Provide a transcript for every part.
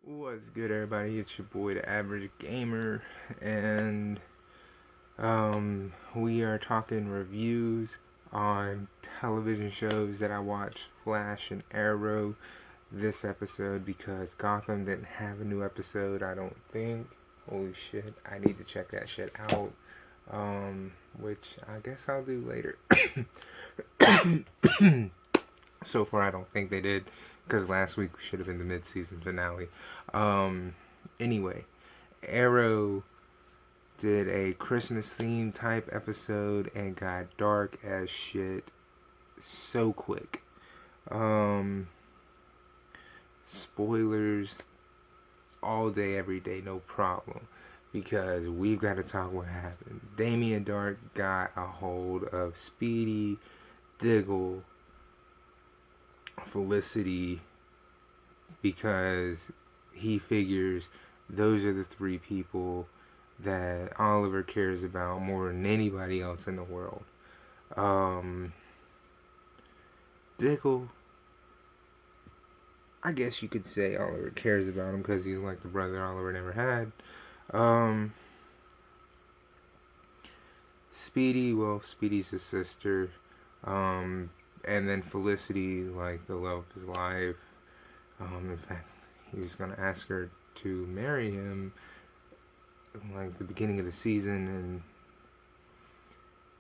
What's good, everybody? It's your boy, the Average Gamer, and we are talking reviews on television shows that I watched, Flash and Arrow, this episode because Gotham didn't have a new episode, I don't think. Holy shit, I need to check that shit out. Which I guess I'll do later. So far, I don't think they did because last week should have been the mid-season finale. Um, anyway, Arrow did a Christmas theme type episode and got dark as shit so quick. Um, Spoilers all day, every day, no problem. Because we've got to talk what happened. Damien Dark got a hold of Speedy, Diggle, Felicity, because he figures those are the three people that Oliver cares about more than anybody else in the world. Diggle, I guess you could say Oliver cares about him because he's like the brother Oliver never had. Speedy, well, Speedy's his sister. And then Felicity, like the love of his life. In fact, he was gonna ask her to marry him, like the beginning of the season, and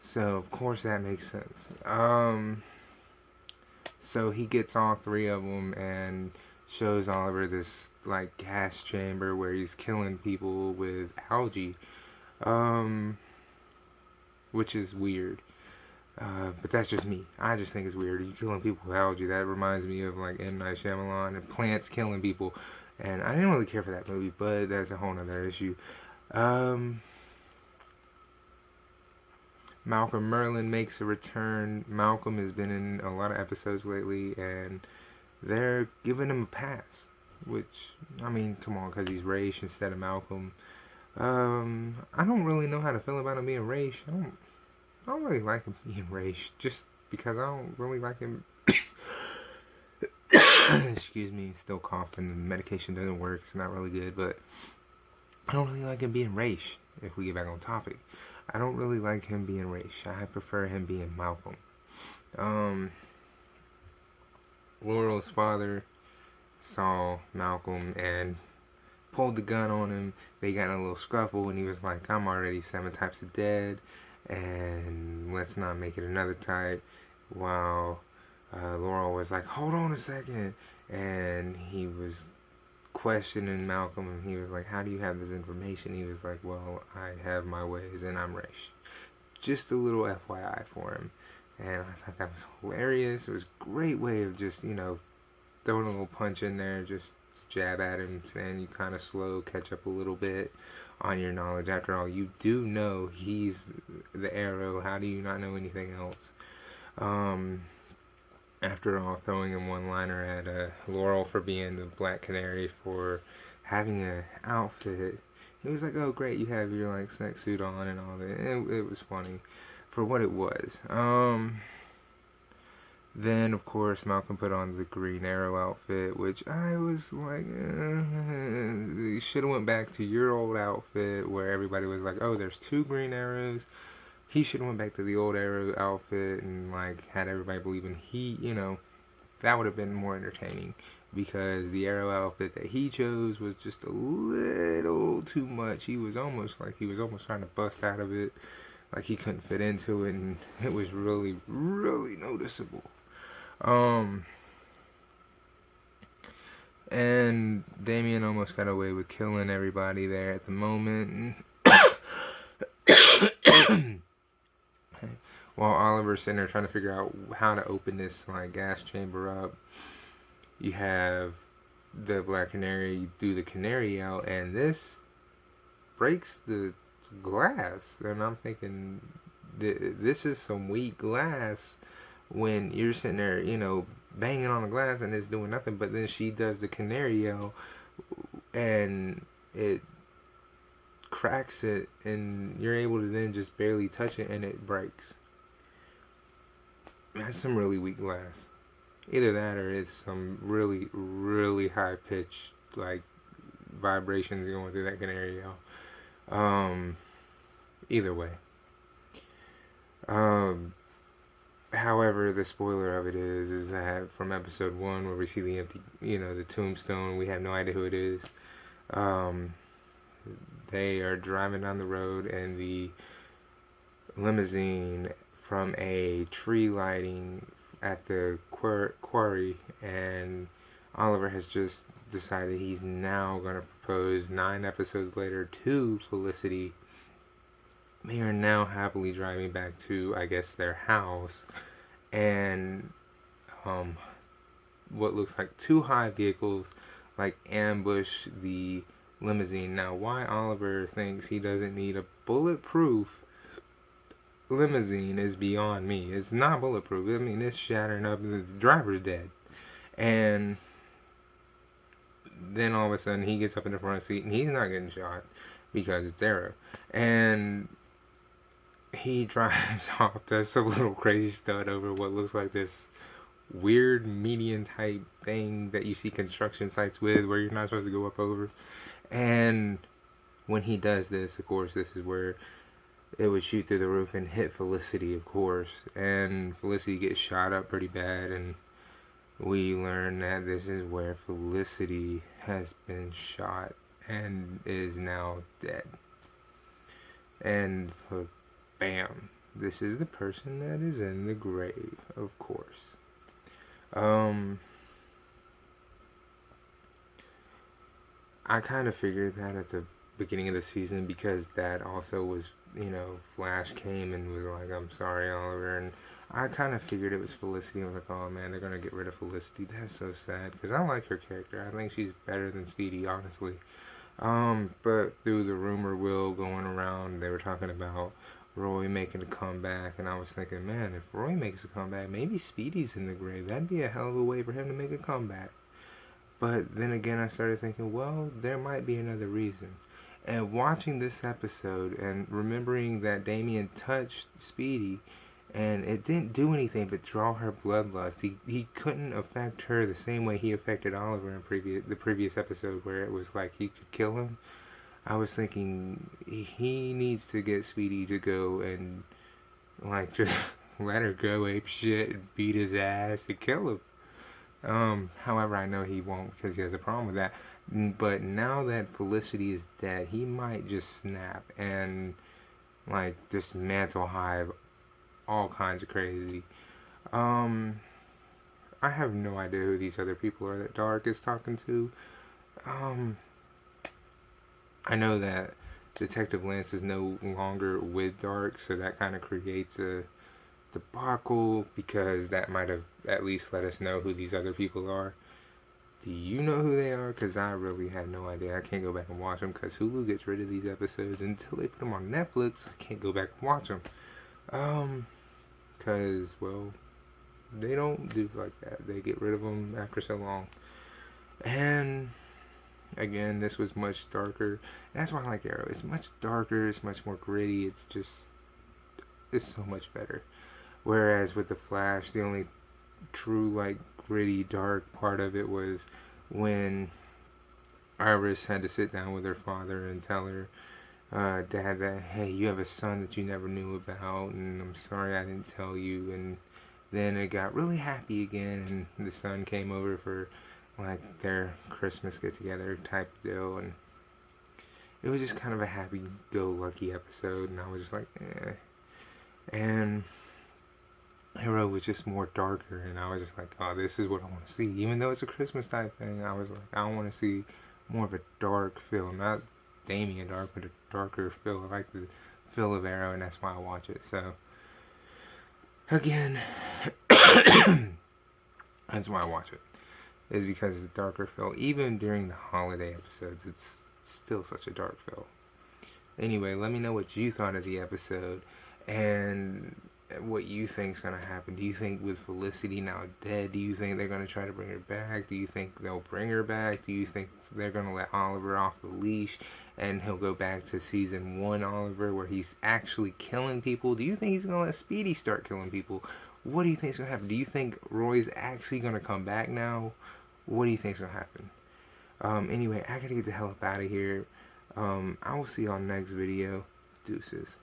so of course that makes sense. So he gets all three of them and shows Oliver this like gas chamber where he's killing people with algae, which is weird. But that's just me. I just think it's weird. You killing people with algae. That reminds me of like M. Night Shyamalan and plants killing people. And I didn't really care for that movie, but that's a whole nother issue. Malcolm Merlyn makes a return. Malcolm has been in a lot of episodes lately, and they're giving him a pass. Which, I mean, come on, because he's Raish instead of Malcolm. I don't really know how to feel about him being Raish. I don't really like him being Raish, just because I don't really like him. Excuse me, still coughing. The medication doesn't work. It's not really good, but I don't really like him being Raish. If we get back on topic, I don't really like him being Raish. I prefer him being Malcolm. Laurel's father saw Malcolm and pulled the gun on him. They got in a little scuffle, and he was like, "I'm already 7 types of dead, and let's not make it another type." While Laurel was like, "Hold on a second," and he was questioning Malcolm, and he was like, "How do you have this information?" He was like, "Well, I have my ways, and I'm Raish." Just a little FYI for him, and I thought that was hilarious. It was a great way of just, throwing a little punch in there, just jab at him, saying you kind of slow, catch up a little bit on your knowledge. After all, you do know he's the Arrow. How do you not know anything else? After all, throwing a one-liner at Laurel for being the Black Canary for having an outfit. He was like, "Oh, great, you have your like snake suit on and all that." It was funny for what it was. Then, of course, Malcolm put on the Green Arrow outfit, which I was like, you should have went back to your old outfit where everybody was like, "Oh, there's 2 Green Arrows." He should have went back to the old Arrow outfit and like had everybody believing that would have been more entertaining, because the Arrow outfit that he chose was just a little too much. He was almost trying to bust out of it, like he couldn't fit into it, and it was really, really noticeable. And Damien almost got away with killing everybody there at the moment. While Oliver's sitting there trying to figure out how to open this like gas chamber up, you have the Black Canary do the canary out, and this breaks the glass. And I'm thinking, this is some weak glass when you're sitting there, banging on the glass and it's doing nothing. But then she does the canary yell, and it cracks it, and you're able to then just barely touch it, and it breaks. That's some really weak glass. Either that or it's some really, really high pitched, like, vibrations going through that canary, y'all. Either way. However, the spoiler of it is that from episode 1, where we see the empty, the tombstone, we have no idea who it is. They are driving down the road, and the limousine from a tree lighting at the quarry, and Oliver has just decided he's now going to propose 9 episodes later to Felicity. They are now happily driving back to, I guess, their house, and what looks like 2 high vehicles ambush the limousine. Now, why Oliver thinks he doesn't need a bulletproof limousine is beyond me. It's not bulletproof. I mean, it's shattering up, and the driver's dead. And then all of a sudden, he gets up in the front seat, and he's not getting shot because it's Arrow. And he drives off, does some little crazy stunt over what looks like this weird median type thing that you see construction sites with, where you're not supposed to go up over. And when he does this, of course, this is where it would shoot through the roof and hit Felicity, of course. And Felicity gets shot up pretty bad, and we learn that this is where Felicity has been shot and is now dead. And bam, this is the person that is in the grave, of course. I kind of figured that at the beginning of the season, because that also was, Flash came and was like, I'm sorry, Oliver, and I kind of figured it was Felicity. I was like, oh man, they're going to get rid of Felicity. That's so sad, because I like her character. I think she's better than Speedy, honestly. But through the rumor wheel going around, they were talking about Roy making a comeback, and I was thinking, man, if Roy makes a comeback, maybe Speedy's in the grave. That'd be a hell of a way for him to make a comeback. But then again, I started thinking, well, there might be another reason. And watching this episode and remembering that Damian touched Speedy, and it didn't do anything but draw her bloodlust. He couldn't affect her the same way he affected Oliver in the previous episode, where it was like he could kill him. I was thinking he needs to get Speedy to go and just let her go ape shit and beat his ass and kill him. However, I know he won't, because he has a problem with that. But now that Felicity is dead, he might just snap and dismantle Hive, all kinds of crazy. I have no idea who these other people are that Dark is talking to. I know that Detective Lance is no longer with Dark, so that kind of creates a debacle, because that might have at least let us know who these other people are. Do you know who they are? Because I really have no idea. I can't go back and watch them, because Hulu gets rid of these episodes until they put them on Netflix. I can't go back and watch them. Because, well, they don't do like that. They get rid of them after so long. And again, this was much darker. That's why I like Arrow. It's much darker. It's much more gritty. It's so much better. Whereas with The Flash, the only true, gritty, dark part of it was when Iris had to sit down with her father and tell her dad that, hey, you have a son that you never knew about, and I'm sorry I didn't tell you. And then it got really happy again, and the son came over for their Christmas get-together type deal, and it was just kind of a happy-go-lucky episode, and I was just like, eh. And Arrow was just more darker, and I was just like, oh, this is what I want to see. Even though it's a Christmas type thing, I was like, I want to see more of a dark feel, not Damian dark, but a darker feel. I like the feel of Arrow, and that's why I watch it. So, again, that's why I watch it, is because it's a darker feel. Even during the holiday episodes, it's still such a dark feel. Anyway, let me know what you thought of the episode, and what you think's gonna happen. Do you think with Felicity now dead, do you think they're gonna try to bring her back? Do you think they'll bring her back? Do you think they're gonna let Oliver off the leash and he'll go back to season 1 Oliver, where he's actually killing people? Do you think he's gonna let Speedy start killing people? What do you think's gonna happen? Do you think Roy's actually gonna come back now? What do you think's gonna happen? Anyway, I gotta get the hell up out of here. I will see y'all next video. Deuces.